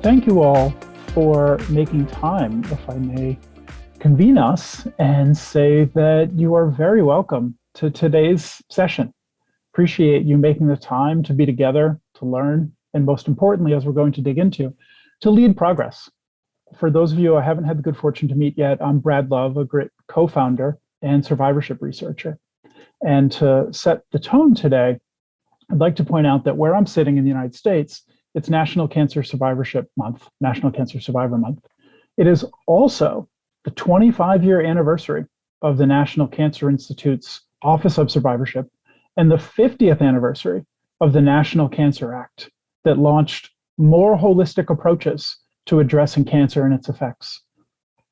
Thank you all for making time, if I may convene us and say that you are very welcome to today's session. Appreciate you making the time to be together, to learn, and most importantly, as we're going to dig into, to lead progress. For those of you I haven't had the good fortune to meet yet, I'm Brad Love, a great co-founder and survivorship researcher. And to set the tone today, I'd like to point out that where I'm sitting in the United States, it's National Cancer Survivorship Month, National Cancer Survivor Month. It is also the 25-year anniversary of the National Cancer Institute's Office of Survivorship and the 50th anniversary of the National Cancer Act that launched more holistic approaches to addressing cancer and its effects.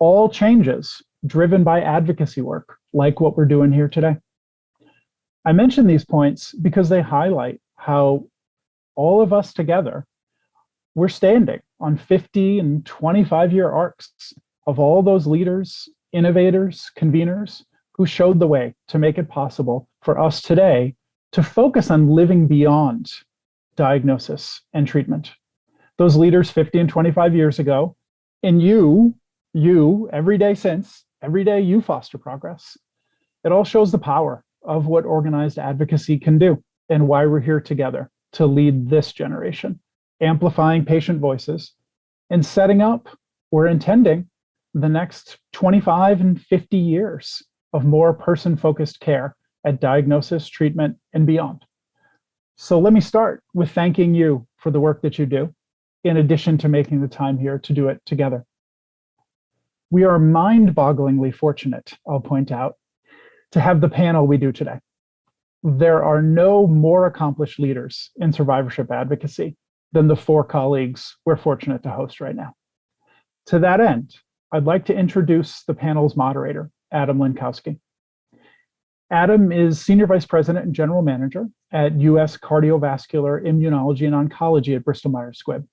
All changes driven by advocacy work, like what we're doing here today. I mention these points because they highlight how all of us together, we're standing on 50 and 25-year arcs of all those leaders, innovators, conveners who showed the way to make it possible for us today to focus on living beyond diagnosis and treatment. Those leaders 50 and 25 years ago, and you, every day since, every day you foster progress. It all shows the power of what organized advocacy can do and why we're here together to lead this generation, amplifying patient voices and setting up, we're intending, the next 25 and 50 years of more person-focused care at diagnosis, treatment, and beyond. So let me start with thanking you for the work that you do, in addition to making the time here to do it together. We are mind-bogglingly fortunate, I'll point out, to have the panel we do today. There are no more accomplished leaders in survivorship advocacy than the four colleagues we're fortunate to host right now. To that end, I'd like to introduce the panel's moderator, Adam Lenkowsky. Adam is Senior Vice President and General Manager at U.S. Cardiovascular, Immunology and Oncology at Bristol Myers Squibb.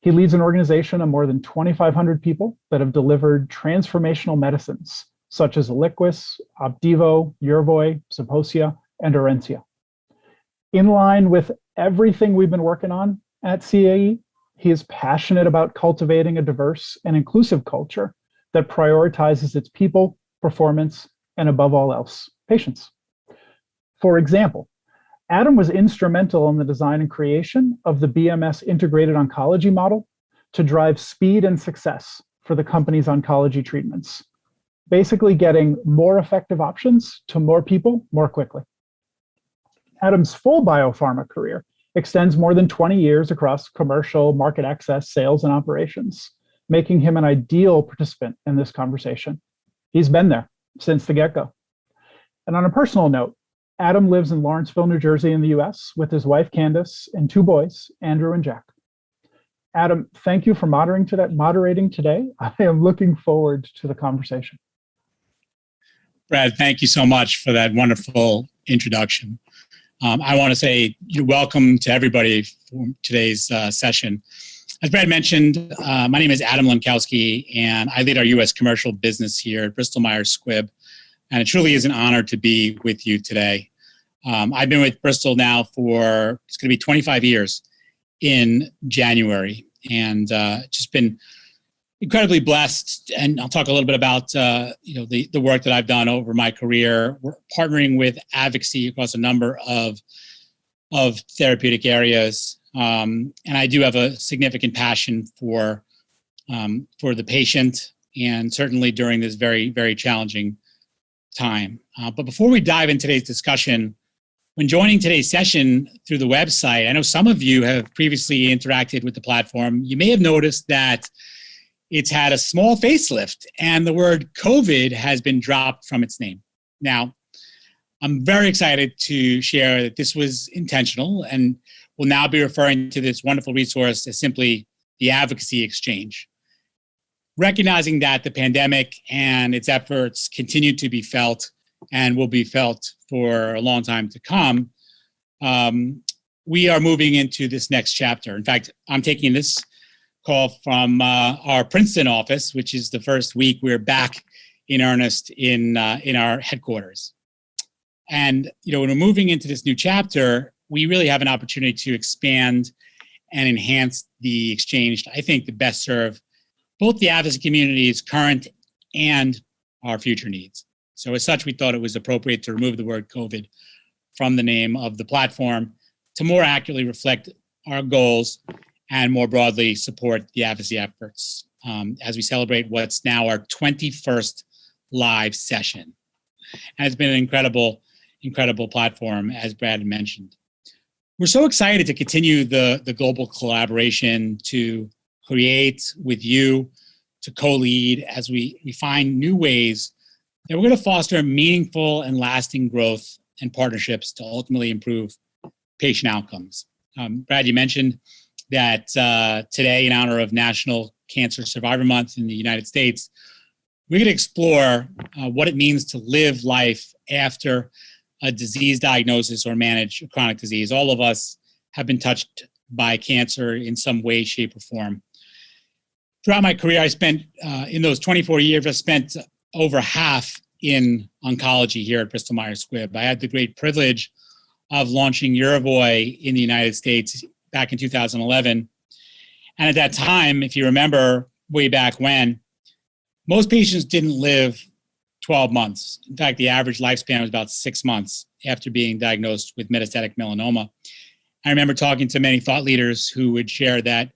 He leads an organization of more than 2,500 people that have delivered transformational medicines, such as Eliquis, Opdivo, Yervoy, Zeposia, and Orencia. In line with everything we've been working on at CAE, he is passionate about cultivating a diverse and inclusive culture that prioritizes its people, performance, and above all else, patients. For example, Adam was instrumental in the design and creation of the BMS integrated oncology model to drive speed and success for the company's oncology treatments, basically getting more effective options to more people more quickly. Adam's full biopharma career extends more than 20 years across commercial, market access, sales, and operations, making him an ideal participant in this conversation. He's been there since the get-go. And on a personal note, Adam lives in Lawrenceville, New Jersey in the US with his wife, Candace, and two boys, Andrew and Jack. Adam, thank you for moderating today. I am looking forward to the conversation. Brad, thank you so much for that wonderful introduction. I want to say you're welcome to everybody for today's session. As Brad mentioned, my name is Adam Lenkowsky, and I lead our U.S. commercial business here at Bristol Myers Squibb, and it truly is an honor to be with you today. I've been with Bristol now for, it's going to be 25 years in January, and just been incredibly blessed, and I'll talk a little bit about the work that I've done over my career. We're partnering with advocacy across a number of therapeutic areas, and I do have a significant passion for the patient, and certainly during this very, very challenging time. But before we dive into today's discussion, when joining today's session through the website, I know some of you have previously interacted with the platform. You may have noticed that it's had a small facelift, and the word COVID has been dropped from its name. Now, I'm very excited to share that this was intentional, and we'll now be referring to this wonderful resource as simply the Advocacy Exchange. Recognizing that the pandemic and its efforts continue to be felt and will be felt for a long time to come, we are moving into this next chapter. In fact, I'm taking this call from our Princeton office, which is the first week we're back in earnest in our headquarters. And when we're moving into this new chapter, we really have an opportunity to expand and enhance the exchange to, I think, the best serve both the advocacy community's current and our future needs. So as such, we thought it was appropriate to remove the word COVID from the name of the platform to more accurately reflect our goals and more broadly support the advocacy efforts as we celebrate what's now our 21st live session. And it's been an incredible platform, as Brad mentioned. We're so excited to continue the global collaboration to create with you, to co-lead as we find new ways that we're going to foster meaningful and lasting growth and partnerships to ultimately improve patient outcomes. Brad, you mentioned that today, in honor of National Cancer Survivor Month in the United States, we're going to explore what it means to live life after a disease diagnosis or manage a chronic disease. All of us have been touched by cancer in some way, shape, or form. Throughout my career, I spent, in those 24 years, I spent over half in oncology here at Bristol Myers Squibb. I had the great privilege of launching Yervoy in the United States back in 2011. And at that time, if you remember way back when, most patients didn't live 12 months. In fact, the average lifespan was about 6 months after being diagnosed with metastatic melanoma. I remember talking to many thought leaders who would share that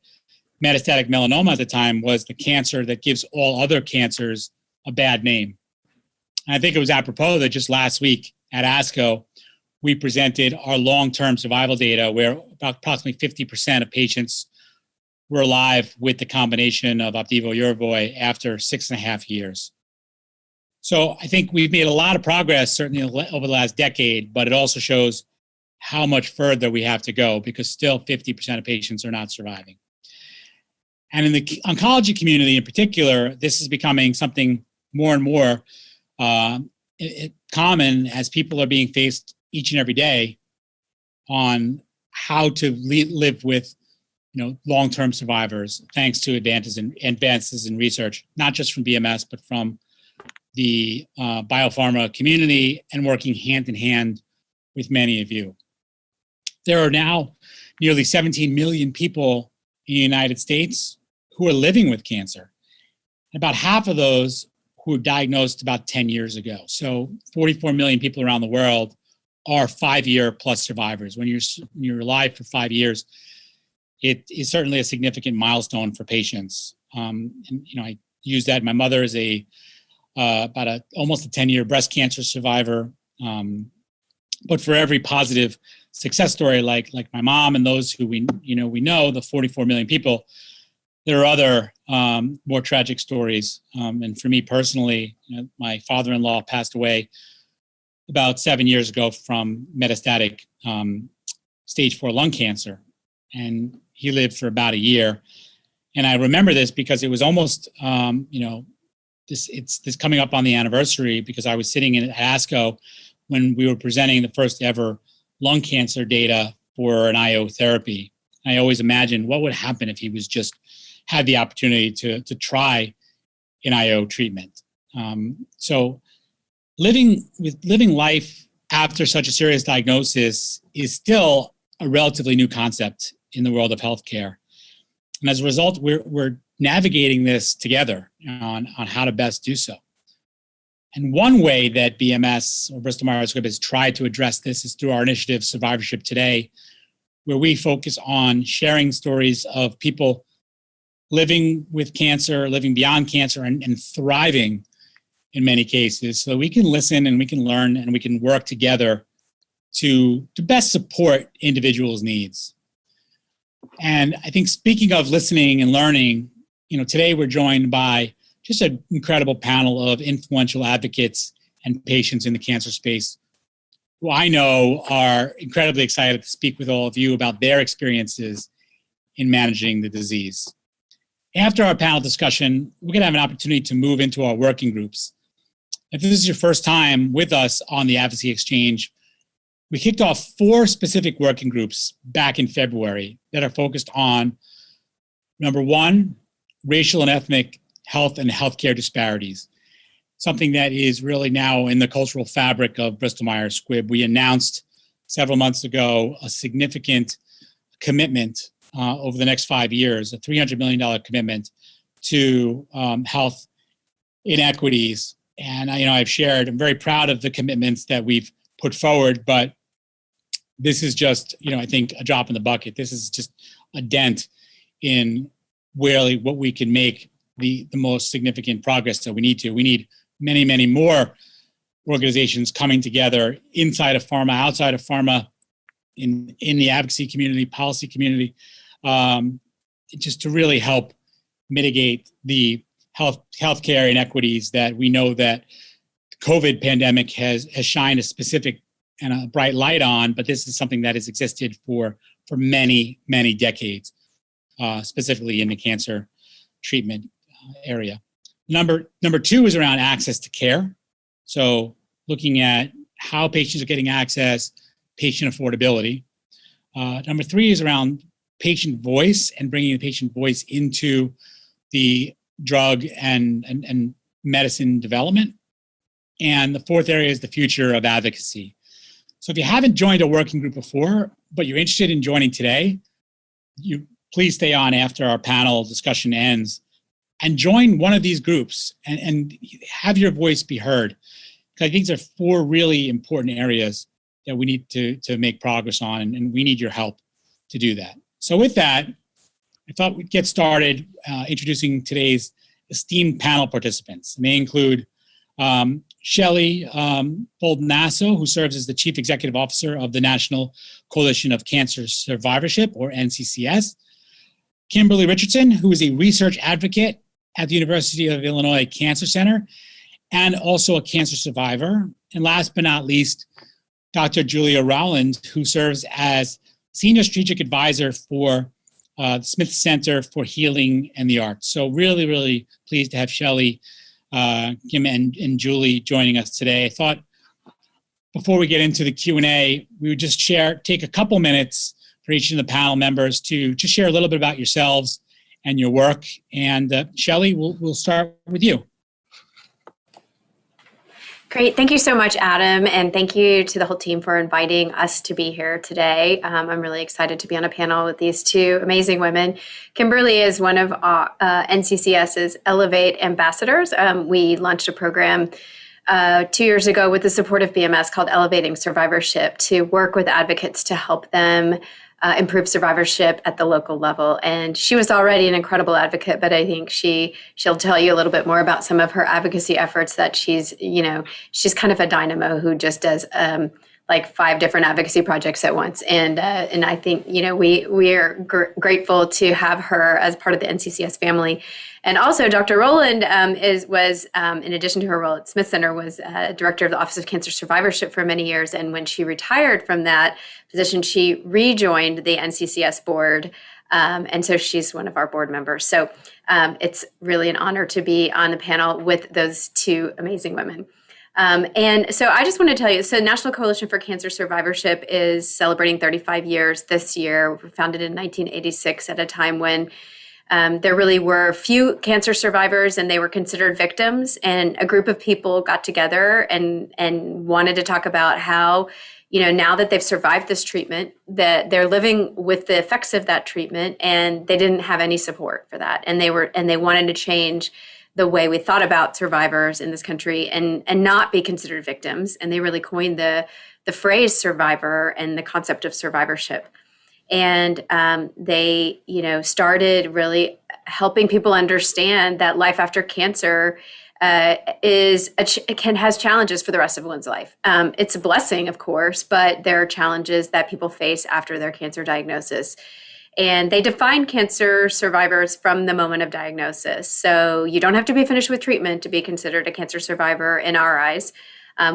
metastatic melanoma at the time was the cancer that gives all other cancers a bad name. And I think it was apropos that just last week at ASCO, we presented our long-term survival data where about approximately 50% of patients were alive with the combination of Opdivo Yervoy after 6.5 years. So I think we've made a lot of progress, certainly over the last decade, but it also shows how much further we have to go because still 50% of patients are not surviving. And in the oncology community in particular, this is becoming something more and more common as people are being faced each and every day on how to live with long-term survivors, thanks to advances in research, not just from BMS, but from the biopharma community and working hand in hand with many of you. There are now nearly 17 million people in the United States who are living with cancer. About half of those who were diagnosed about 10 years ago. So 44 million people around the world are 5-year plus survivors. When you're alive for 5 years, it is certainly a significant milestone for patients. I use that. My mother is almost a 10-year breast cancer survivor. But for every positive success story, like my mom and those who we know, the 44 million people, there are other more tragic stories. And for me personally, my father-in-law passed away about 7 years ago from metastatic stage 4 lung cancer. And he lived for about a year. And I remember this because it was almost, this coming up on the anniversary because I was sitting in ASCO when we were presenting the first ever lung cancer data for an IO therapy. I always imagined what would happen if he was just had the opportunity to try an IO treatment. So living life after such a serious diagnosis is still a relatively new concept in the world of healthcare. And as a result, we're navigating this together on how to best do so. And one way that BMS or Bristol Myers Squibb has tried to address this is through our initiative Survivorship Today, where we focus on sharing stories of people living with cancer, living beyond cancer, and thriving in many cases, so we can listen and we can learn and we can work together to best support individuals' needs. And I think speaking of listening and learning, today we're joined by just an incredible panel of influential advocates and patients in the cancer space who I know are incredibly excited to speak with all of you about their experiences in managing the disease. After our panel discussion, we're going to have an opportunity to move into our working groups. If this is your first time with us on the Advocacy Exchange, we kicked off 4 specific working groups back in February that are focused on, number 1, racial and ethnic health and healthcare disparities, something that is really now in the cultural fabric of Bristol Myers Squibb. We announced several months ago a significant commitment over the next 5 years, a $300 million commitment to health inequities. And I've shared, I'm very proud of the commitments that we've put forward, but this is just, I think a drop in the bucket. This is just a dent in really what we can make the most significant progress that we need to. We need many, many more organizations coming together inside of pharma, outside of pharma, in the advocacy community, policy community, just to really help mitigate the healthcare inequities that we know that the COVID pandemic has shined a specific and a bright light on, but this is something that has existed for many, many decades, specifically in the cancer treatment area. Number two is around access to care. So looking at how patients are getting access, patient affordability. Number three is around patient voice and bringing the patient voice into the drug and medicine development. And the fourth area is the future of advocacy. So if you haven't joined a working group before, but you're interested in joining today, you please stay on after our panel discussion ends and join one of these groups and have your voice be heard. Because I think there are four really important areas that we need to make progress on, and we need your help to do that. So with that, I thought we'd get started introducing today's esteemed panel participants. And they include Shelly Bolden-Nasso, who serves as the Chief Executive Officer of the National Coalition of Cancer Survivorship, or NCCS. Kimberly Richardson, who is a research advocate at the University of Illinois Cancer Center and also a cancer survivor. And last but not least, Dr. Julia Rowland, who serves as Senior Strategic Advisor for the Smith Center for Healing and the Arts. So really, really pleased to have Shelly, Kim, and Julie joining us today. I thought before we get into the Q&A, we would just take a couple minutes for each of the panel members to just share a little bit about yourselves and your work. And Shelly, we'll start with you. Great. Thank you so much, Adam. And thank you to the whole team for inviting us to be here today. I'm really excited to be on a panel with these two amazing women. Kimberly is one of NCCS's Elevate ambassadors. We launched a program 2 years ago with the support of BMS called Elevating Survivorship to work with advocates to help them improve survivorship at the local level. And she was already an incredible advocate, but I think she'll tell you a little bit more about some of her advocacy efforts that she's kind of a dynamo who just does like 5 different advocacy projects at once. And I think, we are grateful to have her as part of the NCCS family. And also Dr. Rowland was in addition to her role at Smith Center, was director of the Office of Cancer Survivorship for many years. And when she retired from that position, she rejoined the NCCS board. And so she's one of our board members. So it's really an honor to be on the panel with those two amazing women. And so I just want to tell you, so National Coalition for Cancer Survivorship is celebrating 35 years this year. We were founded in 1986 at a time when there really were few cancer survivors and they were considered victims. And a group of people got together and wanted to talk about how, now that they've survived this treatment, that they're living with the effects of that treatment and they didn't have any support for that. And they wanted to change the way we thought about survivors in this country and not be considered victims. And they really coined the phrase survivor and the concept of survivorship. And they, started really helping people understand that life after cancer has challenges for the rest of one's life. It's a blessing, of course, but there are challenges that people face after their cancer diagnosis. And they define cancer survivors from the moment of diagnosis. So you don't have to be finished with treatment to be considered a cancer survivor in our eyes.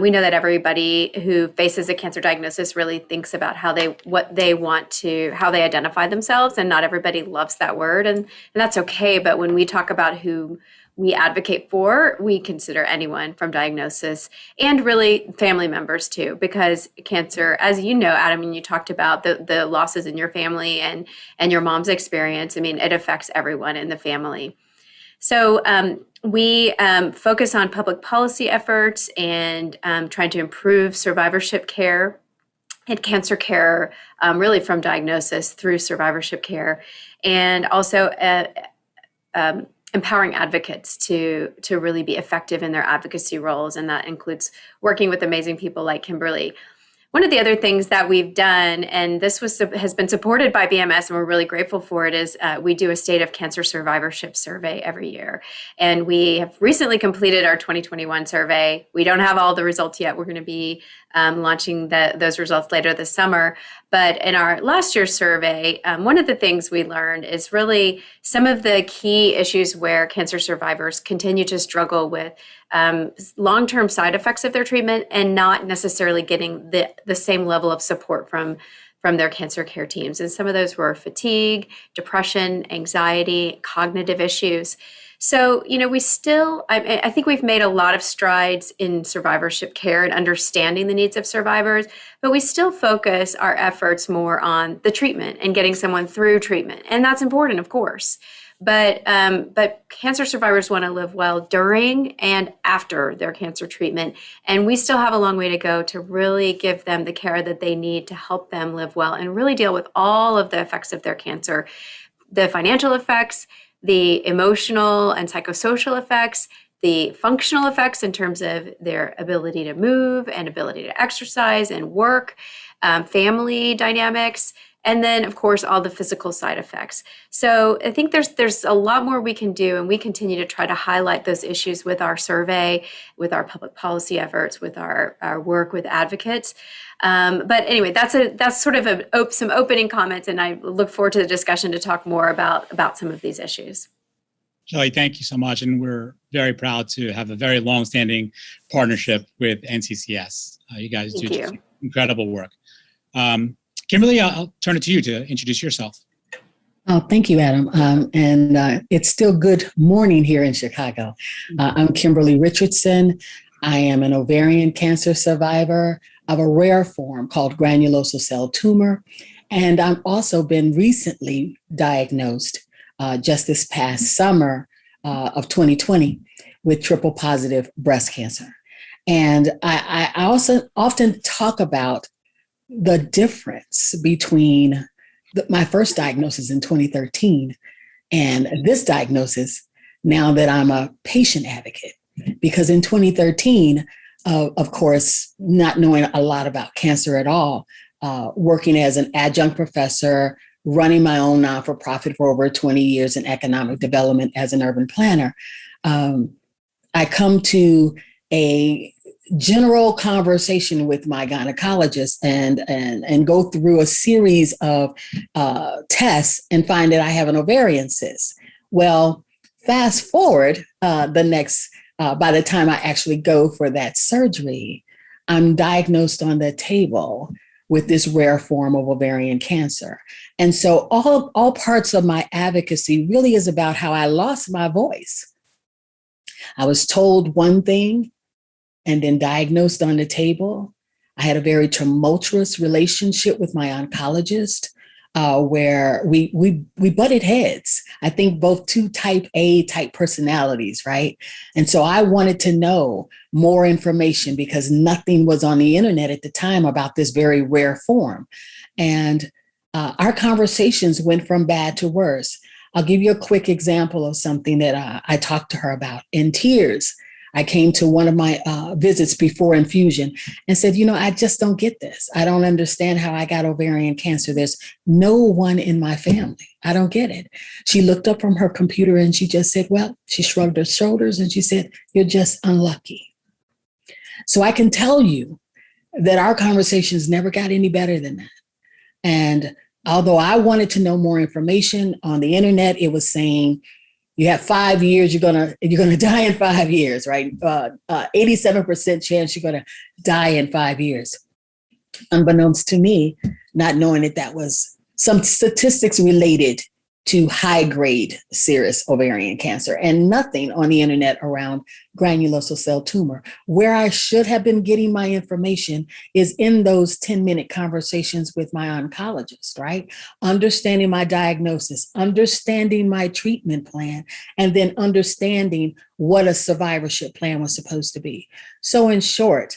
We know that everybody who faces a cancer diagnosis really thinks about how they identify themselves, and not everybody loves that word, and that's okay. But when we talk about who we advocate for, we consider anyone from diagnosis and really family members too, because cancer, as you know, Adam, and you talked about the losses in your family and your mom's experience. I mean, it affects everyone in the family. So we focus on public policy efforts and trying to improve survivorship care. and cancer care, really from diagnosis through survivorship care, and also empowering advocates to really be effective in their advocacy roles. And that includes working with amazing people like Kimberly. One of the other things that we've done, and this has been supported by BMS, and we're really grateful for it, is we do a State of Cancer Survivorship survey every year. And we have recently completed our 2021 survey. We don't have all the results yet. We're going to be launching those results later this summer. But in our last year's survey, one of the things we learned is really some of the key issues where cancer survivors continue to struggle with long-term side effects of their treatment and not necessarily getting the same level of support from their cancer care teams. And some of those were fatigue, depression, anxiety, cognitive issues. So, I think we've made a lot of strides in survivorship care and understanding the needs of survivors, but we still focus our efforts more on the treatment and getting someone through treatment. And that's important, of course. But cancer survivors want to live well during and after their cancer treatment. And we still have a long way to go to really give them the care that they need to help them live well and really deal with all of the effects of their cancer, the financial effects, the emotional and psychosocial effects, the functional effects in terms of their ability to move and ability to exercise and work, family dynamics, and then, of course, all the physical side effects. So I think there's a lot more we can do, and we continue to try to highlight those issues with our survey, with our public policy efforts, with our work with advocates. But anyway, that's sort of some opening comments, and I look forward to the discussion to talk more about some of these issues. Shelly, thank you so much, and we're very proud to have a very long-standing partnership with NCCS. You guys do just incredible work. Kimberly, I'll turn it to you to introduce yourself. Oh, thank you, Adam. And it's still good morning here in Chicago. I'm Kimberly Richardson. I am an ovarian cancer survivor of a rare form called granulosa cell tumor. And I've also been recently diagnosed just this past summer of 2020 with triple positive breast cancer. And I also often talk about the difference between my first diagnosis in 2013 and this diagnosis now that I'm a patient advocate. Because in 2013, of course, not knowing a lot about cancer at all, working as an adjunct professor, running my own not-for-profit for over 20 years in economic development as an urban planner, I come to a general conversation with my gynecologist and go through a series of tests and find that I have an ovarian cyst. Well, fast forward by the time I actually go for that surgery, I'm diagnosed on the table with this rare form of ovarian cancer. And so all parts of my advocacy really is about how I lost my voice. I was told one thing and then diagnosed on the table. I had a very tumultuous relationship with my oncologist where we butted heads. I think both two type A type personalities, right? And so I wanted to know more information because nothing was on the internet at the time about this very rare form. And our conversations went from bad to worse. I'll give you a quick example of something that I talked to her about. In tears, I came to one of my visits before infusion and said, I just don't get this. I don't understand how I got ovarian cancer. There's no one in my family. I don't get it. She looked up from her computer and she just said, she shrugged her shoulders and she said, you're just unlucky. So I can tell you that our conversations never got any better than that. And although I wanted to know more information on the internet, it was saying, you have 5 years, you're gonna die in 5 years, right? 87% chance you're gonna die in 5 years. Unbeknownst to me, not knowing that was some statistics related to high-grade serous ovarian cancer and nothing on the internet around granulosa cell tumor. Where I should have been getting my information is in those 10-minute conversations with my oncologist, right? Understanding my diagnosis, understanding my treatment plan, and then understanding what a survivorship plan was supposed to be. So in short,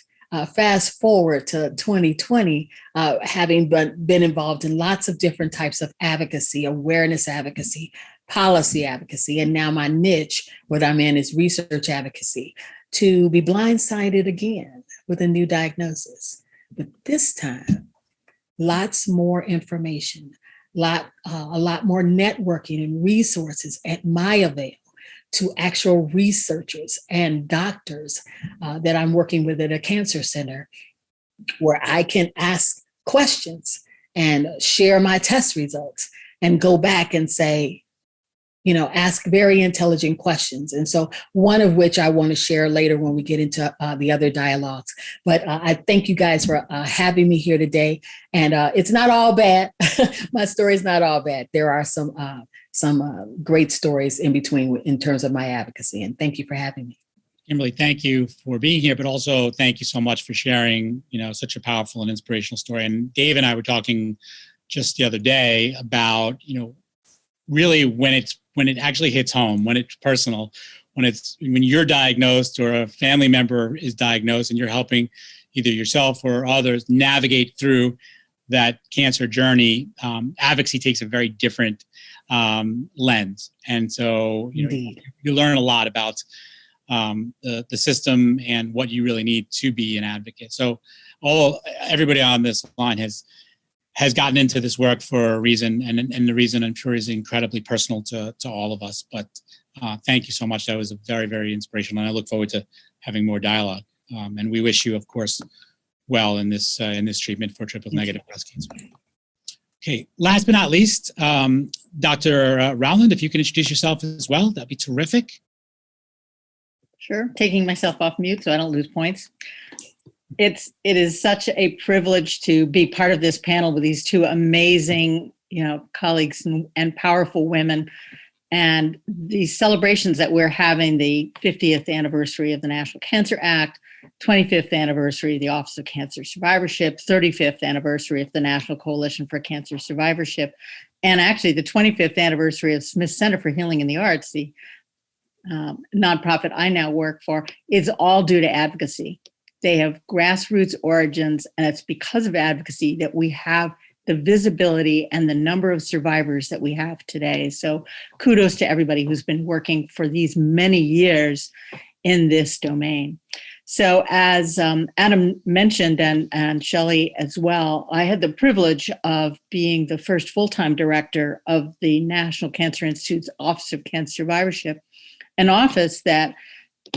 fast forward to 2020, having been involved in lots of different types of advocacy, awareness advocacy, policy advocacy, and now my niche, what I'm in, is research advocacy, to be blindsided again with a new diagnosis. But this time, lots more information, a lot more networking and resources at my avail to actual researchers and doctors that I'm working with at a cancer center, where I can ask questions and share my test results and go back and say, ask very intelligent questions. And so one of which I want to share later when we get into the other dialogues. But I thank you guys for having me here today. And it's not all bad. My story is not all bad. There are some great stories in between in terms of my advocacy. And thank you for having me. Kimberly, thank you for being here, but also thank you so much for sharing, such a powerful and inspirational story. And Dave and I were talking just the other day about, really when it actually hits home, when it's personal, when you're diagnosed or a family member is diagnosed and you're helping either yourself or others navigate through that cancer journey, advocacy takes a very different lens. And so, you learn a lot about the system and what you really need to be an advocate. So everybody on this line has gotten into this work for a reason, and the reason, I'm sure, is incredibly personal to all of us. But thank you so much. That was a very, very inspirational, and I look forward to having more dialogue. And we wish you, of course, well in this treatment for triple-negative breast cancer. Okay, last but not least, Dr. Rowland, if you can introduce yourself as well, that'd be terrific. Sure, taking myself off mute so I don't lose points. It is such a privilege to be part of this panel with these two amazing, colleagues and powerful women. And these celebrations that we're having, the 50th anniversary of the National Cancer Act, 25th anniversary of the Office of Cancer Survivorship, 35th anniversary of the National Coalition for Cancer Survivorship, and actually the 25th anniversary of Smith Center for Healing in the Arts, the nonprofit I now work for, is all due to advocacy. They have grassroots origins, and it's because of advocacy that we have the visibility and the number of survivors that we have today. So kudos to everybody who's been working for these many years in this domain. So as Adam mentioned, and Shelly as well, I had the privilege of being the first full-time director of the National Cancer Institute's Office of Cancer Survivorship, an office that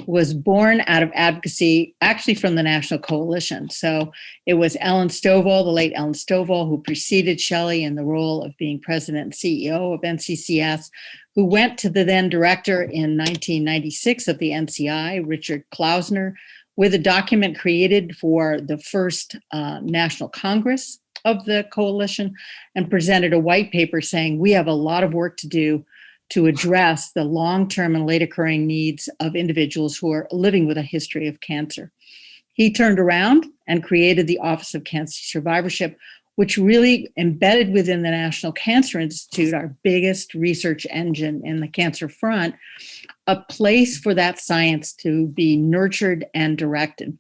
was born out of advocacy, actually from the National Coalition. So it was Ellen Stovall, the late Ellen Stovall, who preceded Shelly in the role of being president and CEO of NCCS, who went to the then director in 1996 of the NCI, Richard Klausner, with a document created for the first National Congress of the coalition, and presented a white paper saying, we have a lot of work to do to address the long-term and late occurring needs of individuals who are living with a history of cancer. He turned around and created the Office of Cancer Survivorship, which really embedded within the National Cancer Institute, our biggest research engine in the cancer front, a place for that science to be nurtured and directed.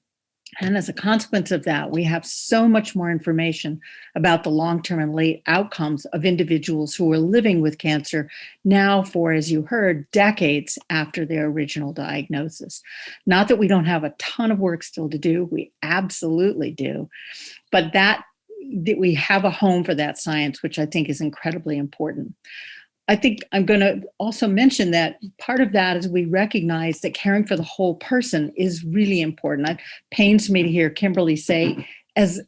And as a consequence of that, we have so much more information about the long-term and late outcomes of individuals who are living with cancer now for, as you heard, decades after their original diagnosis. Not that we don't have a ton of work still to do, we absolutely do, but that we have a home for that science, which I think is incredibly important. I think I'm going to also mention that part of that is we recognize that caring for the whole person is really important. It pains me to hear Kimberly say as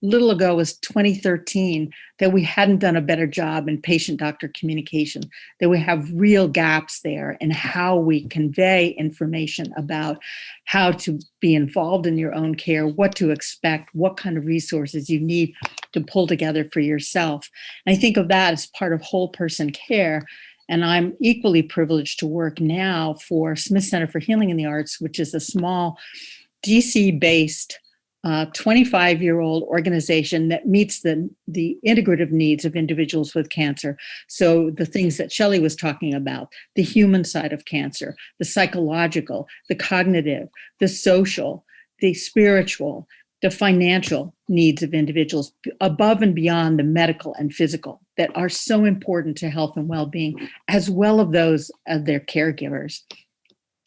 little ago as 2013 that we hadn't done a better job in patient-doctor communication, that we have real gaps there in how we convey information about how to be involved in your own care, what to expect, what kind of resources you need to pull together for yourself. And I think of that as part of whole person care. And I'm equally privileged to work now for Smith Center for Healing in the Arts, which is a small DC-based 25-year-old organization that meets the integrative needs of individuals with cancer. So the things that Shelly was talking about, the human side of cancer, the psychological, the cognitive, the social, the spiritual, the financial needs of individuals above and beyond the medical and physical that are so important to health and well-being, as well as those of their caregivers.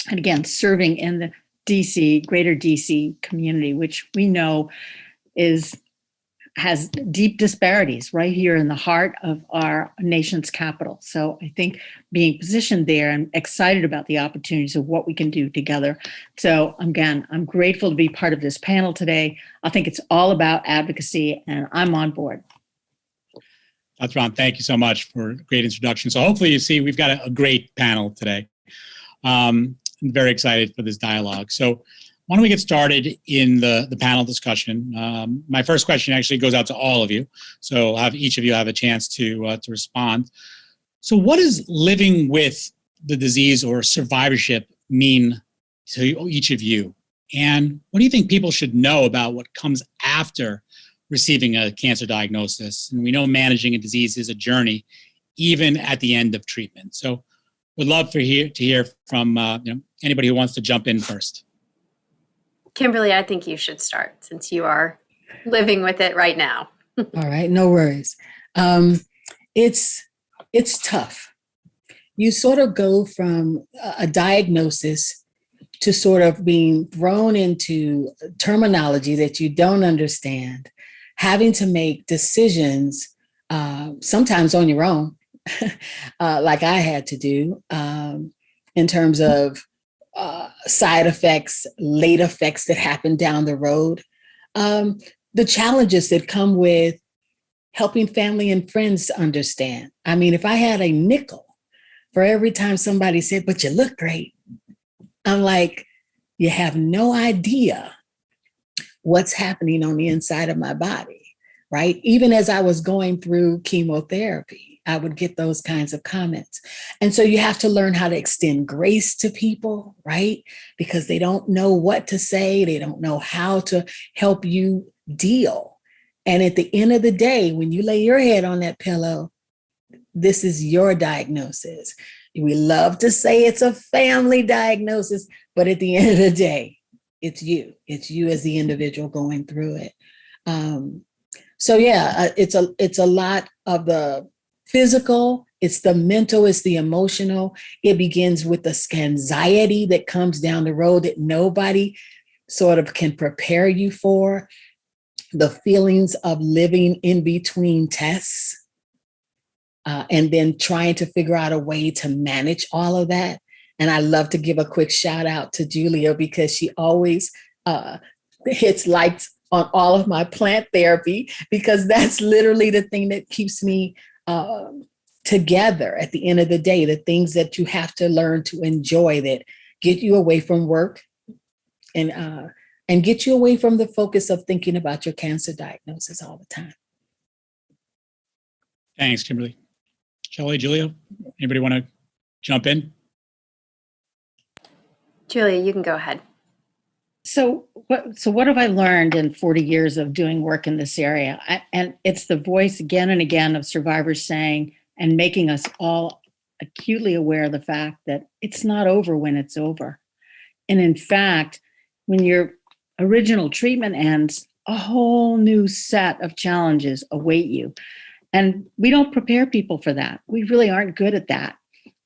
And again, serving in the greater DC community, which we know has deep disparities right here in the heart of our nation's capital. So I think being positioned there, I'm excited about the opportunities of what we can do together. So again, I'm grateful to be part of this panel today. I think it's all about advocacy, and I'm on board. Dr. Ron, thank you so much for a great introduction. So hopefully you see we've got a great panel today. I'm very excited for this dialogue. So why don't we get started in the panel discussion? My first question actually goes out to all of you. So I'll have each of you have a chance to respond. So what does living with the disease or survivorship mean to each of you? And what do you think people should know about what comes after receiving a cancer diagnosis? And we know managing a disease is a journey, even at the end of treatment. So would love to hear from anybody who wants to jump in first. Kimberly, I think you should start since you are living with it right now. All right, no worries. It's tough. You sort of go from a diagnosis to sort of being thrown into terminology that you don't understand, having to make decisions, sometimes on your own, like I had to do, in terms of side effects, late effects that happen down the road, the challenges that come with helping family and friends to understand. I mean, if I had a nickel for every time somebody said, "But you look great," I'm like, you have no idea what's happening on the inside of my body, right? Even as I was going through chemotherapy, I would get those kinds of comments. And so you have to learn how to extend grace to people, right? Because they don't know what to say. They don't know how to help you deal. And at the end of the day, when you lay your head on that pillow, this is your diagnosis. We love to say it's a family diagnosis, but at the end of the day, it's you. It's you as the individual going through it. It's a lot of the physical, it's the mental, it's the emotional. It begins with the anxiety that comes down the road that nobody sort of can prepare you for. The feelings of living in between tests, and then trying to figure out a way to manage all of that. And I love to give a quick shout out to Julia because she always hits likes on all of my plant therapy, because that's literally the thing that keeps me together at the end of the day, the things that you have to learn to enjoy that get you away from work and get you away from the focus of thinking about your cancer diagnosis all the time. Thanks, Kimberly. Shelly, Julia, anybody want to jump in? Julia, you can go ahead. So what have I learned in 40 years of doing work in this area? And it's the voice again and again of survivors saying and making us all acutely aware of the fact that it's not over when it's over. And in fact, when your original treatment ends, a whole new set of challenges await you. And we don't prepare people for that. We really aren't good at that.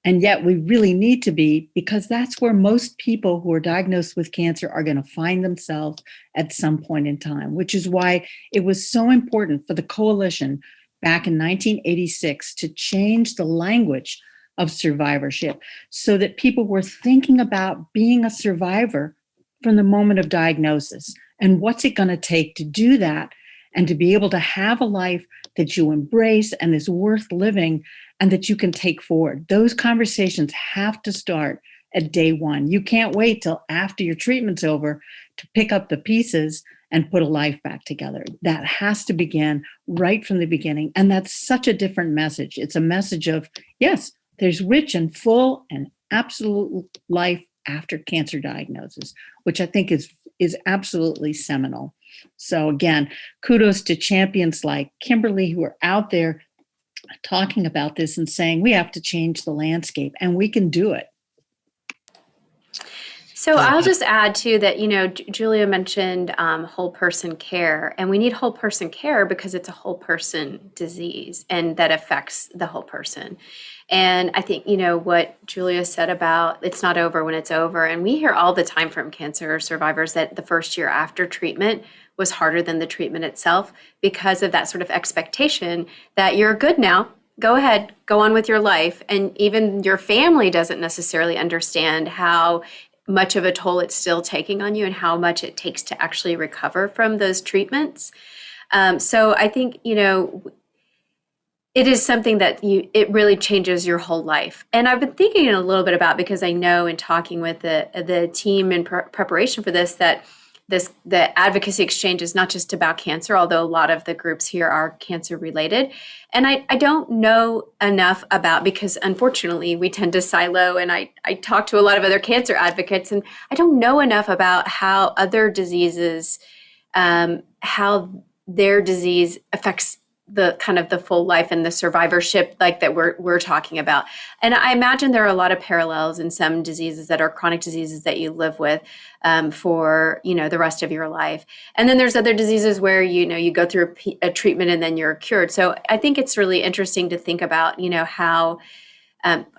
And yet we really need to be, because that's where most people who are diagnosed with cancer are going to find themselves at some point in time, which is why it was so important for the coalition back in 1986 to change the language of survivorship so that people were thinking about being a survivor from the moment of diagnosis. And what's it going to take to do that and to be able to have a life that you embrace and is worth living and that you can take forward. Those conversations have to start at day one. You can't wait till after your treatment's over to pick up the pieces and put a life back together. That has to begin right from the beginning. And that's such a different message. It's a message of, yes, there's rich and full and absolute life after cancer diagnosis, which I think is absolutely seminal. So again, kudos to champions like Kimberly who are out there talking about this and saying we have to change the landscape, and we can do it. So I'll just add too that, Julia mentioned whole person care, and we need whole person care because it's a whole person disease and that affects the whole person. And I think, what Julia said about it's not over when it's over. And we hear all the time from cancer survivors that the first year after treatment was harder than the treatment itself because of that sort of expectation that you're good now. Go ahead, go on with your life. And even your family doesn't necessarily understand how much of a toll it's still taking on you and how much it takes to actually recover from those treatments. So I think, it is something that it really changes your whole life. And I've been thinking a little bit about, because I know in talking with the team in preparation for this, that the advocacy exchange is not just about cancer, although a lot of the groups here are cancer related. And I don't know enough about, because unfortunately we tend to silo, and I talk to a lot of other cancer advocates, and I don't know enough about how other diseases, how their disease affects the kind of the full life and the survivorship like that we're talking about. And I imagine there are a lot of parallels in some diseases that are chronic diseases that you live with for, the rest of your life. And then there's other diseases where, you go through a treatment and then you're cured. So I think it's really interesting to think about,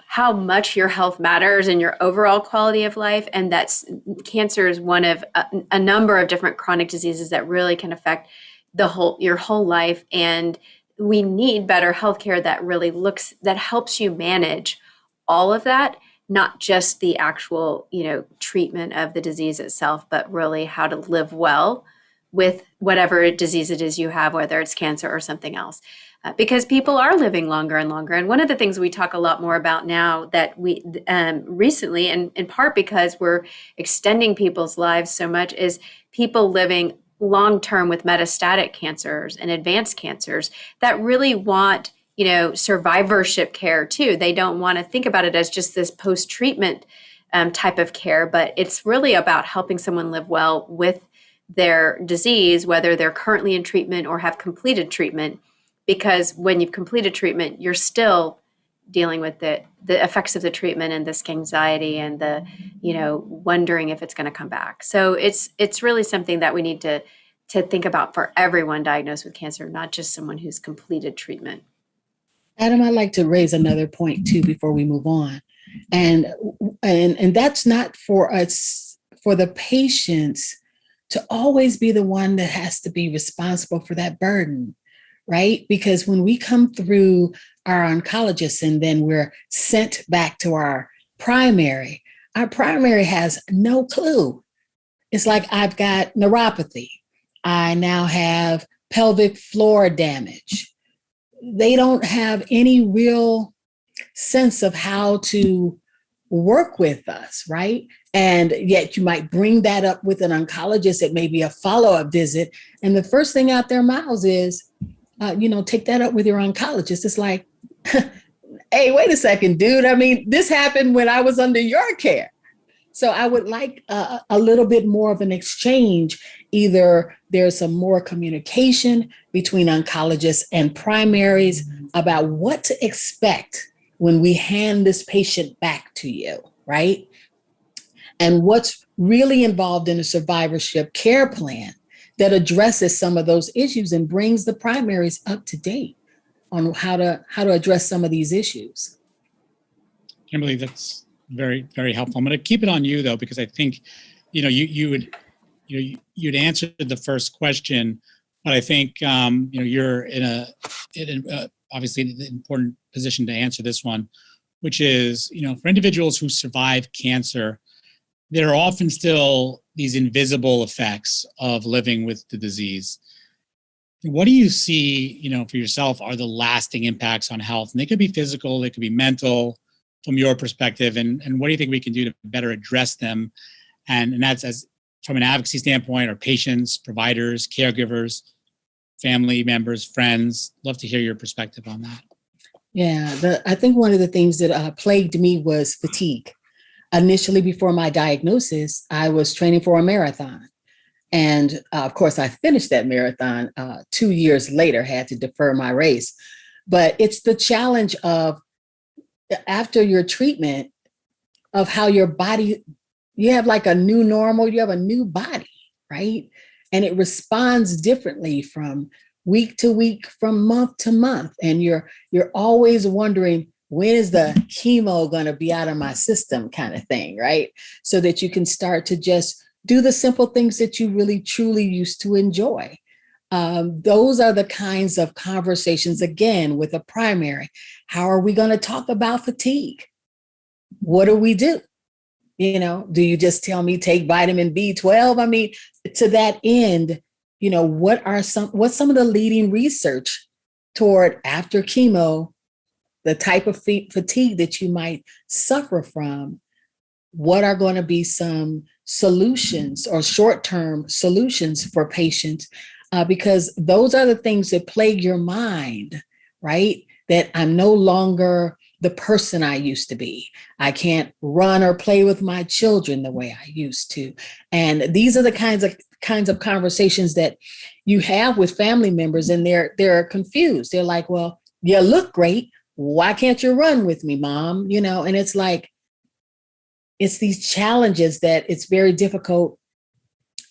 how much your health matters and your overall quality of life. And that's cancer is one of a number of different chronic diseases that really can affect your whole life. And we need better healthcare that helps you manage all of that, not just the actual, treatment of the disease itself, but really how to live well with whatever disease it is you have, whether it's cancer or something else. Because people are living longer and longer. And one of the things we talk a lot more about now that we recently, and in part because we're extending people's lives so much, is people living long-term with metastatic cancers and advanced cancers that really want, survivorship care too. They don't want to think about it as just this post-treatment type of care, but it's really about helping someone live well with their disease, whether they're currently in treatment or have completed treatment. Because when you've completed treatment, you're still dealing with the effects of the treatment and this anxiety and the, wondering if it's going to come back. So it's really something that we need to think about for everyone diagnosed with cancer, not just someone who's completed treatment. Adam, I'd like to raise another point too before we move on. And that's not for us, for the patients to always be the one that has to be responsible for that burden, right? Because when we come through our oncologists and then we're sent back to our primary has no clue. It's like, I've got neuropathy. I now have pelvic floor damage. They don't have any real sense of how to work with us, right? And yet you might bring that up with an oncologist at maybe a follow-up visit. And the first thing out their mouths is, take that up with your oncologist. It's like, hey, wait a second, dude. I mean, this happened when I was under your care. So I would like a little bit more of an exchange. Either there's some more communication between oncologists and primaries about what to expect when we hand this patient back to you, right? And what's really involved in a survivorship care plan that addresses some of those issues and brings the primaries up to date on how to address some of these issues. Kimberly, that's very, very helpful. I'm going to keep it on you though, because I think, you'd answered the first question, but I think, you're in a obviously an important position to answer this one, which is, for individuals who survive cancer, there are often still these invisible effects of living with the disease. What do you see, for yourself are the lasting impacts on health? And they could be physical, they could be mental, from your perspective, and what do you think we can do to better address them? And that's as from an advocacy standpoint, or patients, providers, caregivers, family members, friends. Love to hear your perspective on that. Yeah, I think one of the things that plagued me was fatigue. Initially, before my diagnosis, I was training for a marathon. And of course, I finished that marathon 2 years later, had to defer my race. But it's the challenge of, after your treatment, of how your body you have like a new normal, you have a new body, right? And it responds differently from week to week, from month to month. And you're always wondering, when is the chemo going to be out of my system, kind of thing, right? So that you can start to just do the simple things that you really truly used to enjoy. Those are the kinds of conversations, again, with a primary. How are we going to talk about fatigue? What do we do? Do you just tell me take vitamin B12? I mean, to that end, what's some of the leading research toward after chemo, the type of fatigue that you might suffer from? What are going to be some solutions or short-term solutions for patients? Because those are the things that plague your mind, right? That I'm no longer the person I used to be. I can't run or play with my children the way I used to. And these are the kinds of conversations that you have with family members, and they're confused. They're like, well, you look great. Why can't you run with me, Mom? And it's like, it's these challenges that it's very difficult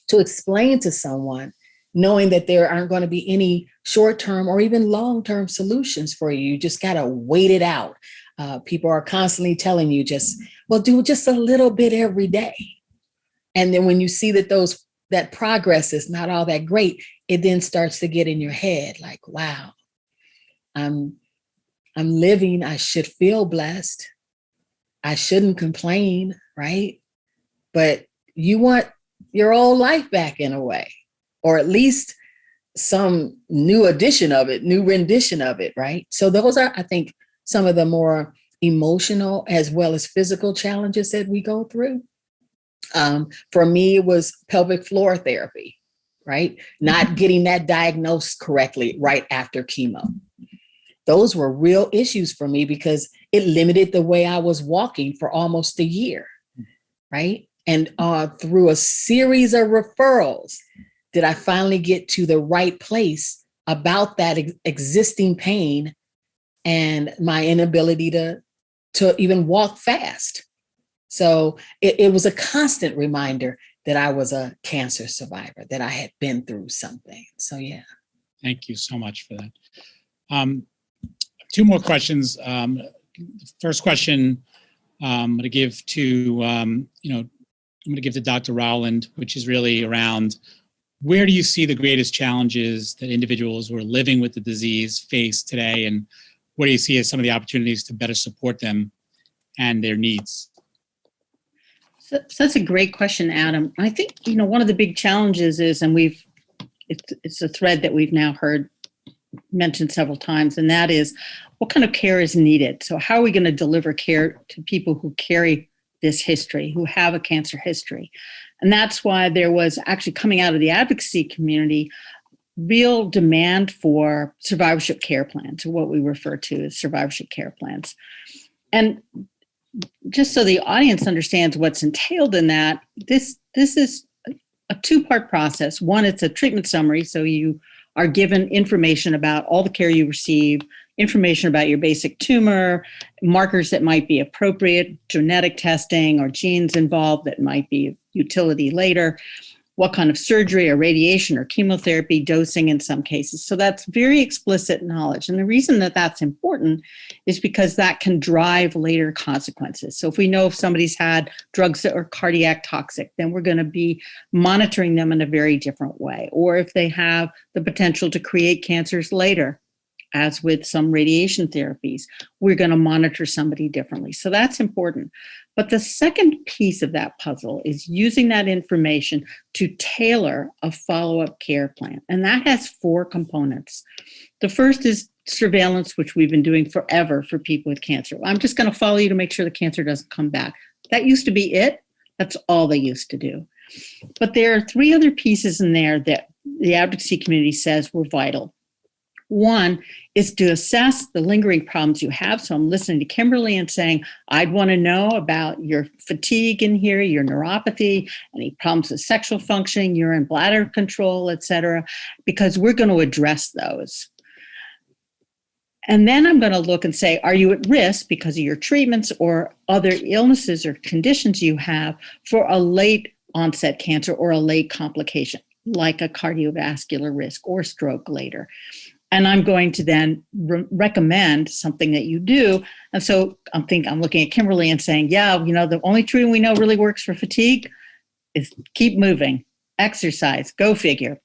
to explain to someone, knowing that there aren't going to be any short-term or even long-term solutions for you. You just got to wait it out. People are constantly telling you do just a little bit every day. And then when you see that progress is not all that great, it then starts to get in your head like, wow, I'm living. I should feel blessed. I shouldn't complain, right? But you want your old life back in a way, or at least some new edition of it, new rendition of it, right? So those are, I think, some of the more emotional as well as physical challenges that we go through. For me, it was pelvic floor therapy, right? Not getting that diagnosed correctly right after chemo. Those were real issues for me because it limited the way I was walking for almost a year, right? And through a series of referrals, did I finally get to the right place about that existing pain and my inability to even walk fast. So it was a constant reminder that I was a cancer survivor, that I had been through something. So, yeah. Thank you so much for that. Two more questions. First question I'm going to give to, I'm going to give to Dr. Rowland, which is really around, where do you see the greatest challenges that individuals who are living with the disease face today, and what do you see as some of the opportunities to better support them and their needs? So that's a great question, Adam. I think, one of the big challenges is, and it's a thread that we've now heard mentioned several times, and that is, what kind of care is needed? So how are we going to deliver care to people who carry this history, who have a cancer history? And that's why there was actually, coming out of the advocacy community, real demand for survivorship care plans, or what we refer to as survivorship care plans. And just so the audience understands what's entailed in that, this is a two-part process. One, it's a treatment summary, so you are given information about all the care you receive, information about your basic tumor, markers that might be appropriate, genetic testing or genes involved that might be of utility later, what kind of surgery or radiation or chemotherapy dosing in some cases. So that's very explicit knowledge. And the reason that that's important is because that can drive later consequences. So if we know if somebody's had drugs that are cardiac toxic, then we're going to be monitoring them in a very different way. Or if they have the potential to create cancers later, as with some radiation therapies, we're going to monitor somebody differently. So that's important. But the second piece of that puzzle is using that information to tailor a follow-up care plan. And that has 4 components. The first is surveillance, which we've been doing forever for people with cancer. I'm just going to follow you to make sure the cancer doesn't come back. That used to be it. That's all they used to do. But there are 3 other pieces in there that the advocacy community says were vital. One is to assess the lingering problems you have. So I'm listening to Kimberly and saying, I'd want to know about your fatigue in here, your neuropathy, any problems with sexual functioning, urine bladder control, et cetera, because we're going to address those. And then I'm going to look and say, are you at risk because of your treatments or other illnesses or conditions you have for a late onset cancer or a late complication, like a cardiovascular risk or stroke later? And I'm going to then recommend something that you do. And so I'm looking at Kimberly and saying, yeah, the only treatment we know really works for fatigue is keep moving, exercise, go figure.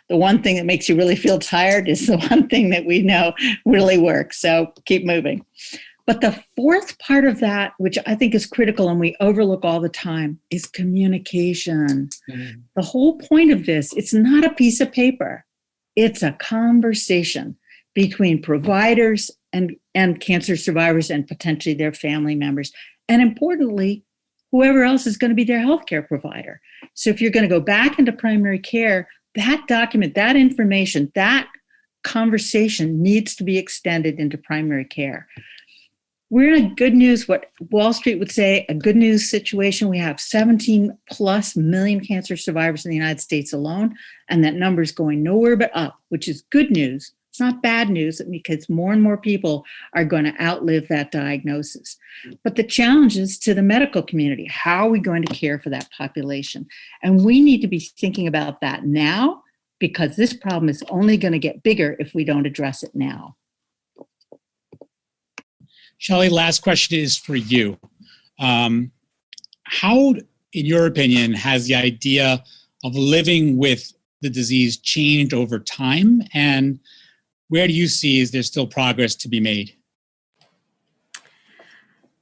The one thing that makes you really feel tired is the one thing that we know really works. So keep moving. But the fourth part of that, which I think is critical and we overlook all the time, is communication. Mm-hmm. The whole point of this, it's not a piece of paper. It's a conversation between providers and cancer survivors and potentially their family members. And importantly, whoever else is going to be their healthcare provider. So if you're going to go back into primary care, that document, that information, that conversation needs to be extended into primary care. We're in a good news, what Wall Street would say, a good news situation. We have 17 plus million cancer survivors in the United States alone, and that number is going nowhere but up, which is good news. It's not bad news because more and more people are going to outlive that diagnosis. But the challenge is to the medical community. How are we going to care for that population? And we need to be thinking about that now, because this problem is only going to get bigger if we don't address it now. Shelly, last question is for you. How, in your opinion, has the idea of living with the disease changed over time? And where do you see is there still progress to be made?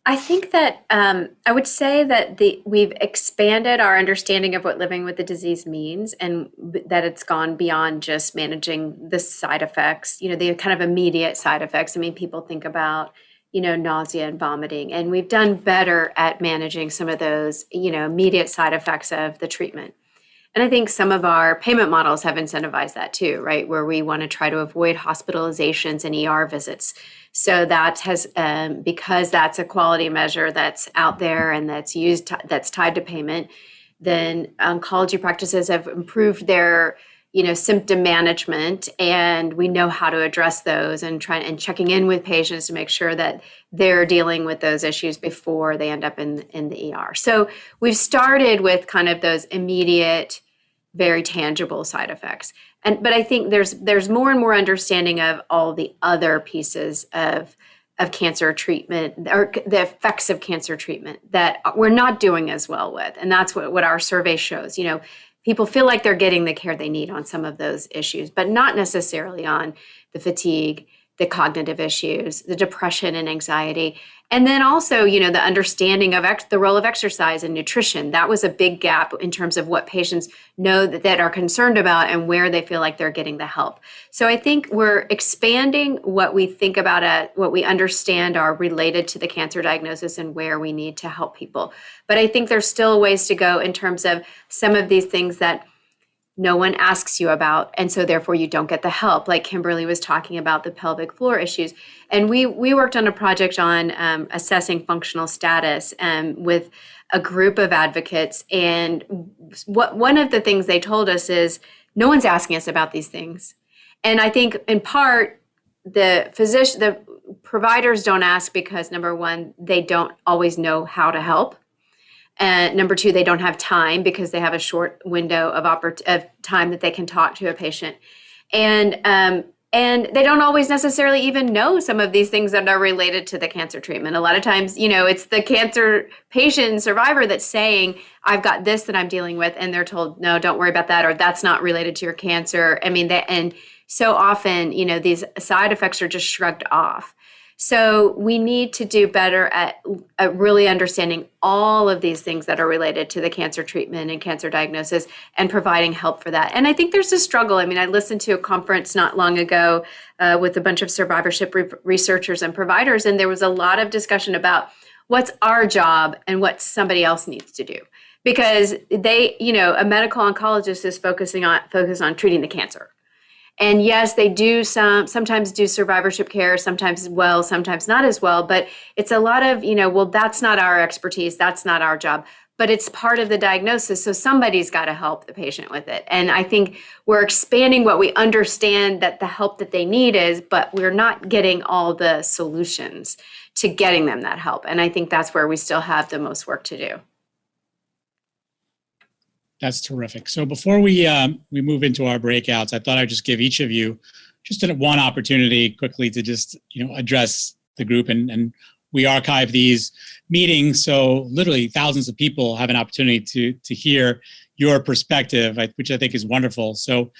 I think that I would say that we've expanded our understanding of what living with the disease means, and that it's gone beyond just managing the side effects, the kind of immediate side effects. I mean, people think about nausea and vomiting. And we've done better at managing some of those, immediate side effects of the treatment. And I think some of our payment models have incentivized that too, right? Where we want to try to avoid hospitalizations and ER visits. So that has, because that's a quality measure that's out there and that's used, that's tied to payment, then oncology practices have improved their symptom management, and we know how to address those and checking in with patients to make sure that they're dealing with those issues before they end up in the ER. So we've started with kind of those immediate, very tangible side effects. But I think there's more and more understanding of all the other pieces of cancer treatment, or the effects of cancer treatment, that we're not doing as well with. And that's what our survey shows. People feel like they're getting the care they need on some of those issues, but not necessarily on the fatigue, the cognitive issues, the depression and anxiety. And then also, the understanding of the role of exercise and nutrition. That was a big gap in terms of what patients know that are concerned about and where they feel like they're getting the help. So I think we're expanding what we think about, what we understand are related to the cancer diagnosis and where we need to help people. But I think there's still ways to go in terms of some of these things that no one asks you about, and so therefore you don't get the help. Like Kimberly was talking about the pelvic floor issues. And we worked on a project on assessing functional status with a group of advocates. And one of the things they told us is, no one's asking us about these things. And I think in part, the providers don't ask because, number one, they don't always know how to help. And number two, they don't have time because they have a short window of time that they can talk to a patient. And they don't always necessarily even know some of these things that are related to the cancer treatment. A lot of times, it's the cancer patient and survivor that's saying, I've got this that I'm dealing with. And they're told, no, don't worry about that, or that's not related to your cancer. I mean, and so often, these side effects are just shrugged off. So we need to do better at really understanding all of these things that are related to the cancer treatment and cancer diagnosis and providing help for that. And I think there's a struggle. I mean, I listened to a conference not long ago with a bunch of survivorship researchers and providers, and there was a lot of discussion about what's our job and what somebody else needs to do. Because a medical oncologist is focused on treating the cancer. And yes, they do sometimes do survivorship care, sometimes well, sometimes not as well. But it's a lot of, well, that's not our expertise. That's not our job. but it's part of the diagnosis. So somebody's got to help the patient with it. And I think we're expanding what we understand that the help that they need is, but we're not getting all the solutions to getting them that help. And I think that's where we still have the most work to do. That's terrific. So before we move into our breakouts, I thought I'd just give each of you just one opportunity quickly to just address the group, and we archive these meetings, so literally thousands of people have an opportunity to hear your perspective, which I think is wonderful. So,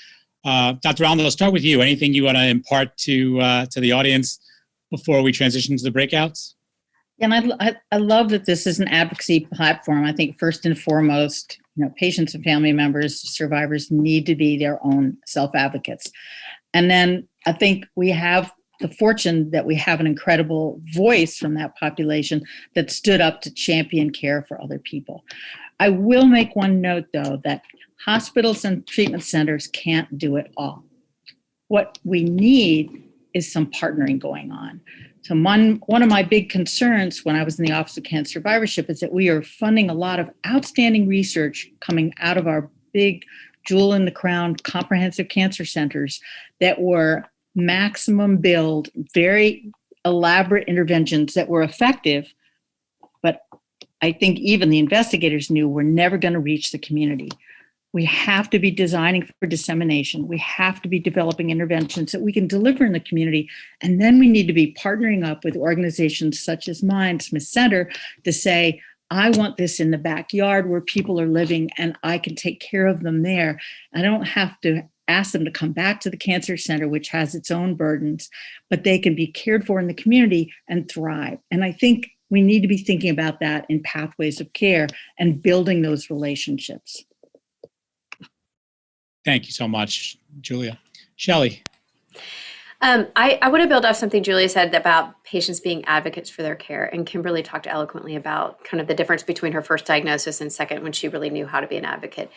Dr. Allen, I'll start with you. Anything you want to impart to the audience before we transition to the breakouts? And I love that this is an advocacy platform. I think first and foremost, patients and family members, survivors need to be their own self-advocates. And then I think we have the fortune that we have an incredible voice from that population that stood up to champion care for other people. I will make one note, though, that hospitals and treatment centers can't do it all. What we need is some partnering going on. So one of my big concerns when I was in the Office of Cancer Survivorship is that we are funding a lot of outstanding research coming out of our big jewel in the crown comprehensive cancer centers that were maximum build, very elaborate interventions that were effective, but I think even the investigators knew we're never going to reach the community. We have to be designing for dissemination. We have to be developing interventions that we can deliver in the community. And then we need to be partnering up with organizations such as mine, Smith Center, to say, I want this in the backyard where people are living and I can take care of them there. I don't have to ask them to come back to the cancer center, which has its own burdens, but they can be cared for in the community and thrive. And I think we need to be thinking about that in pathways of care and building those relationships. Thank you so much, Julia. Shelly. I want to build off something Julia said about patients being advocates for their care. And Kimberly talked eloquently about kind of the difference between her first diagnosis and second when she really knew how to be an advocate.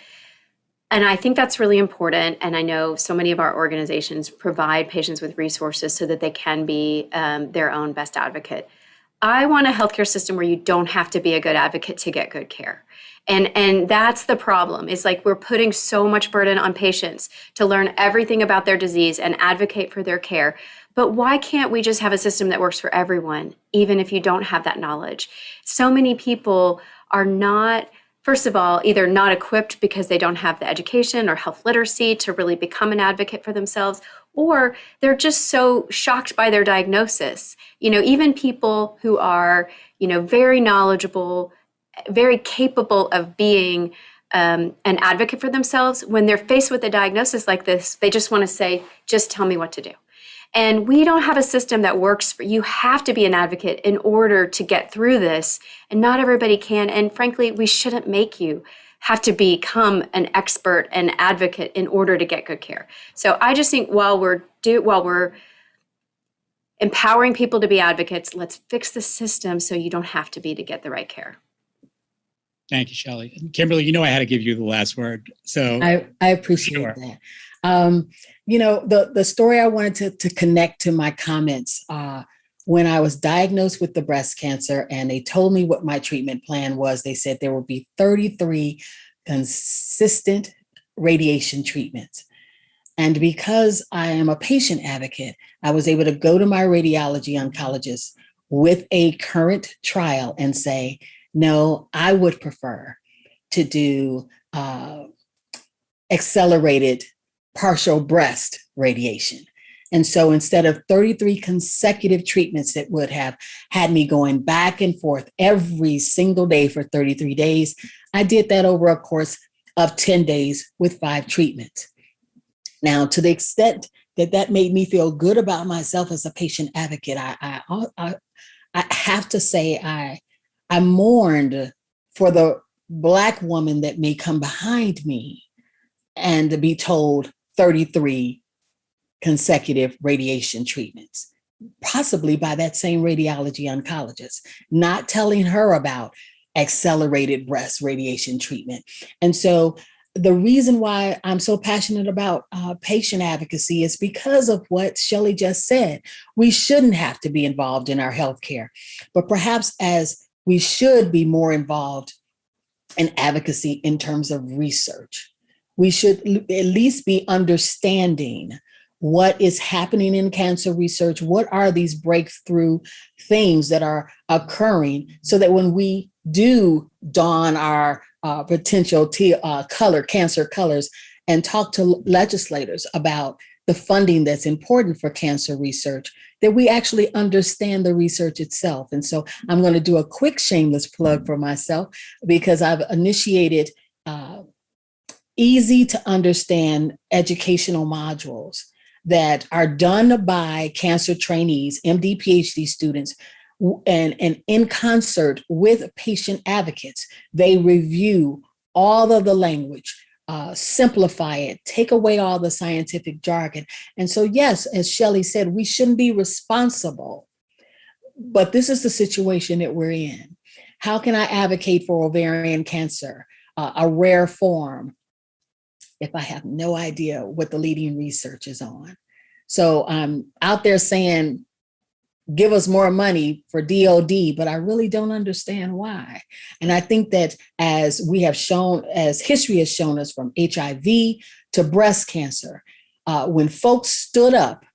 And I think that's really important. And I know so many of our organizations provide patients with resources so that they can be their own best advocate. I want a healthcare system where you don't have to be a good advocate to get good care. And that's the problem. It's like we're putting so much burden on patients to learn everything about their disease and advocate for their care. But why can't we just have a system that works for everyone, even if you don't have that knowledge? So many people are not, first of all, either not equipped because they don't have the education or health literacy to really become an advocate for themselves, or they're just so shocked by their diagnosis. Even people who are, very knowledgeable, very capable of being an advocate for themselves, when they're faced with a diagnosis like this, they just want to say, just tell me what to do. And we don't have a system that works for you. Have to be an advocate in order to get through this. And not everybody can. And frankly, we shouldn't make you have to become an expert and advocate in order to get good care. So I just think while we're empowering people to be advocates, let's fix the system so you don't have to be to get the right care. Thank you, Shelly. And Kimberly, I had to give you the last word. So I appreciate that. The story I wanted to connect to my comments when I was diagnosed with the breast cancer and they told me what my treatment plan was, they said there would be 33 consistent radiation treatments. And because I am a patient advocate, I was able to go to my radiology oncologist with a current trial and say, no, I would prefer to do accelerated partial breast radiation. And so instead of 33 consecutive treatments that would have had me going back and forth every single day for 33 days, I did that over a course of 10 days with 5 treatments. Now, to the extent that made me feel good about myself as a patient advocate, I have to say I mourned for the Black woman that may come behind me and to be told 33 consecutive radiation treatments, possibly by that same radiology oncologist, not telling her about accelerated breast radiation treatment. And so the reason why I'm so passionate about patient advocacy is because of what Shelly just said. We shouldn't have to be involved in our healthcare, but perhaps as we should be more involved and advocacy in terms of research. We should at least be understanding what is happening in cancer research. What are these breakthrough things that are occurring, so that when we do don our potential cancer colors and talk to legislators about the funding that's important for cancer research, that we actually understand the research itself. And so I'm going to do a quick shameless plug for myself, because I've initiated easy to understand educational modules that are done by cancer trainees, MD, PhD students, and in concert with patient advocates. They review all of the language, simplify it, take away all the scientific jargon. And so, yes, as Shelly said, we shouldn't be responsible, but this is the situation that we're in. How can I advocate for ovarian cancer, a rare form, if I have no idea what the leading research is on? So I'm out there saying, give us more money for DOD, but I really don't understand why. And I think that as we have shown, as history has shown us, from HIV to breast cancer, when folks stood up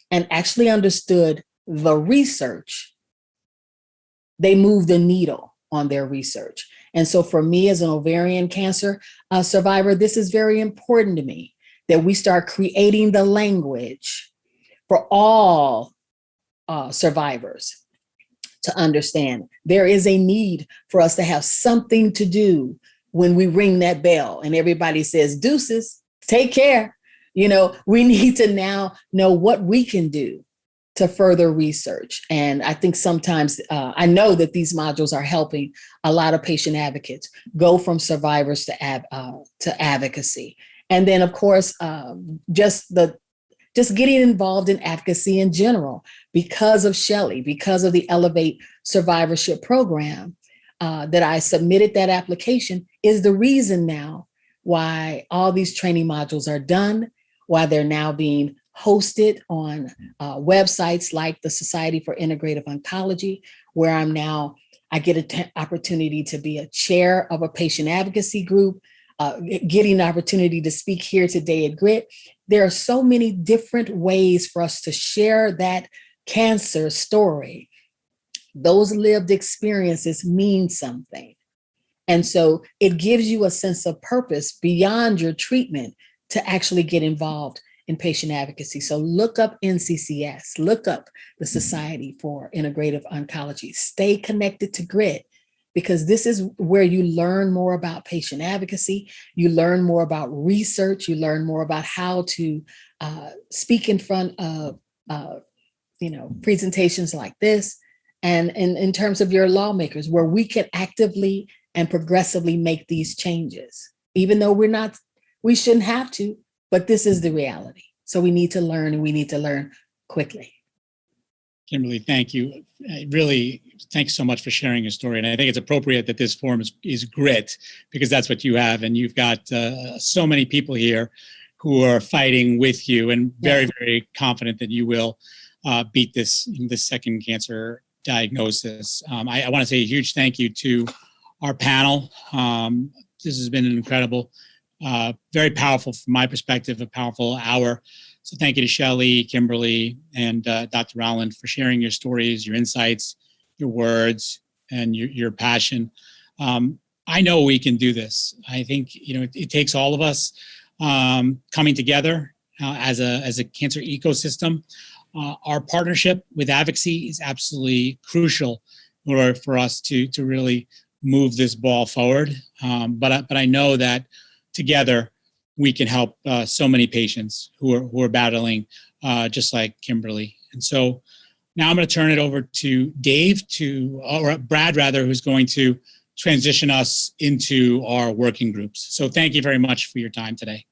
and actually understood the research, they moved the needle on their research. And so for me as an ovarian cancer survivor, this is very important to me, that we start creating the language for all survivors to understand there is a need for us to have something to do when we ring that bell and everybody says, deuces, take care. We need to now know what we can do to further research. And I think sometimes I know that these modules are helping a lot of patient advocates go from survivors to advocacy. And then, of course, just getting involved in advocacy in general, because of Shelly, because of the Elevate Survivorship Program that I submitted that application, is the reason now why all these training modules are done, why they're now being hosted on websites like the Society for Integrative Oncology, where I get an opportunity to be a chair of a patient advocacy group, getting an opportunity to speak here today at GRIT. There are so many different ways for us to share that cancer story. Those lived experiences mean something. And so it gives you a sense of purpose beyond your treatment to actually get involved in patient advocacy. So look up NCCS, look up the Society for Integrative Oncology, stay connected to GRIT, because this is where you learn more about patient advocacy, you learn more about research, you learn more about how to speak in front of presentations like this, and in terms of your lawmakers, where we can actively and progressively make these changes, even though we shouldn't have to, but this is the reality. So we need to learn, and we need to learn quickly. Kimberly, thank you. Really, thanks so much for sharing your story. And I think it's appropriate that this forum is GRIT, because that's what you have. And you've got so many people here who are fighting with you, and very, very confident that you will beat this second cancer diagnosis. I want to say a huge thank you to our panel. This has been an incredible, very powerful, from my perspective, a powerful hour. So thank you to Shelly, Kimberly, and Dr. Rowland for sharing your stories, your insights, your words, and your passion. I know we can do this. I think it takes all of us coming together as a cancer ecosystem. Our partnership with Advocacy is absolutely crucial in order for us to really move this ball forward. But I know that together we can help so many patients who are battling just like Kimberly. And so now I'm going to turn it over to Dave, or Brad rather, who's going to transition us into our working groups. So thank you very much for your time today.